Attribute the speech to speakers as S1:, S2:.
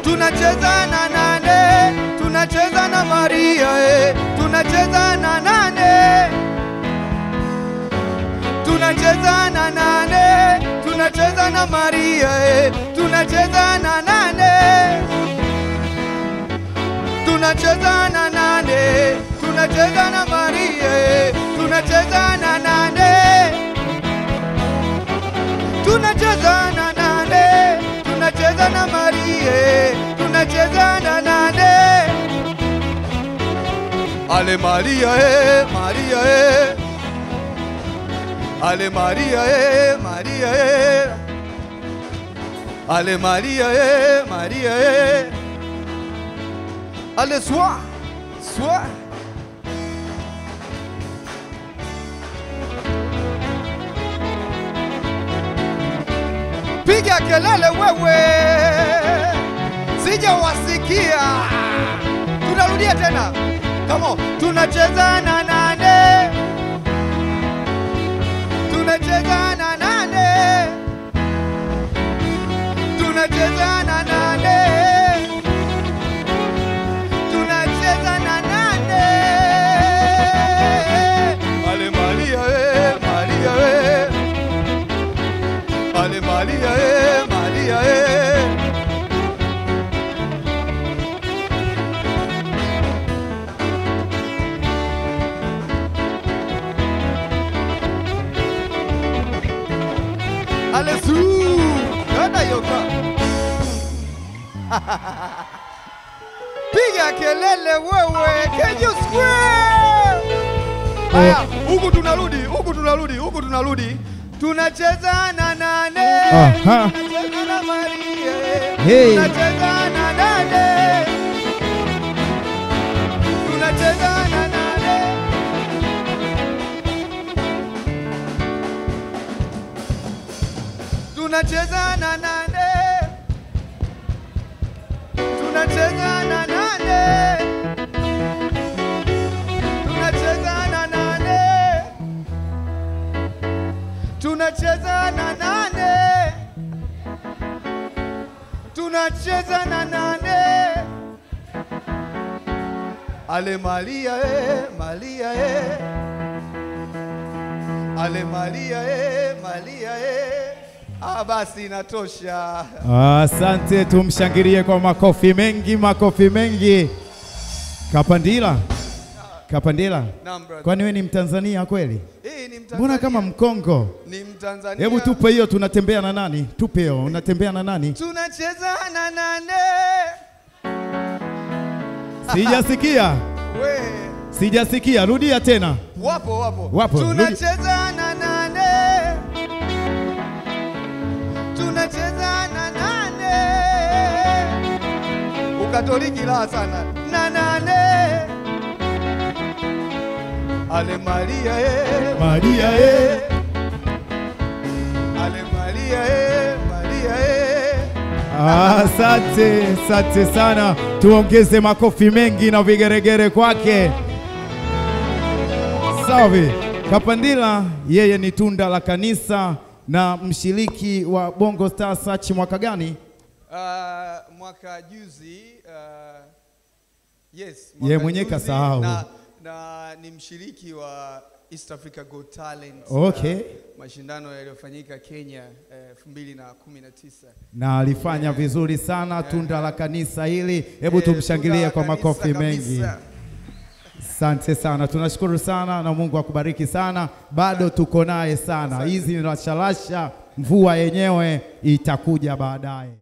S1: tunacheza na nane, tunacheza na Maria, tunacheza na nane, tunacheza na nane, tunacheza na Maria, tunacheza na nane, tunacheza na nane, tunacheza na Maria, tunacheza na nane, tunacheza na nane, tunacheza na Maria, tunacheza na nane. Ale Maria, Maria, ale Maria, Maria, ale Maria, Maria, ale soir, soir. Piga kelele wewe, sijawasikia. Tunarudia tena. Come on. Tunacheza na nane, tunacheza na nane, tunacheza na nane, tunacheza na nane. Ale Maria, Maria, ale Maria, Maria, Alesu, kada yoka. Piga kelele wewe, can you scream? Haya, huku tunarudi, huku tunarudi, huku tunarudi. Tunacheza na nane, tunacheza na Maria, tunacheza na nane, tunacheza na nane, tunacheza na nane, tunacheza na nane, tunacheza na nane, tunacheza na nane, tunacheza na nane. Ale Maria, Maria, ale Maria, Maria. Basi inatosha.
S2: Asante, tumshangilie kwa makofi mengi, makofi mengi. Kapandila. Kapandila. Kwani wewe ni Mtanzania kweli?
S1: Ni Mtanzania.
S2: Mbona kama Mkongo?
S1: Ni Mtanzania.
S2: Hebu tupe hiyo, tunatembea na nani? Tupe hiyo, unatembea na nani?
S1: Tunacheza na nane.
S2: Sijasikia.
S1: We.
S2: Sijasikia, rudia tena.
S1: Wapo. Tunacheza na nane. Tunacheza na nane. Ukatoliki la sana. Na nane. Ale Maria,
S2: Maria,
S1: ale Maria, Maria.
S2: Asante, asante sana. Tuongeze makofi mengi na vigeregere kwake. Sawa. Kapandila yeye ni tunda la kanisa na mshiriki wa Bongo Star Search mwaka gani?
S1: Mwaka juzi. Yes.
S2: Yeye mwenyewe kasahau.
S1: Na ni mshiriki wa East Africa Got Talent.
S2: Okay.
S1: Mashindano yaliyofanyika Kenya 2019.
S2: Na alifanya vizuri sana, tunda la kanisa hili. Hebu tumshangilie kwa makofi mengi. Asante sana, tunashukuru sana na Mungu akubariki sana. Bado tuko naye sana. Hizi ni rashalasha, mvua yenyewe itakuja baadaye.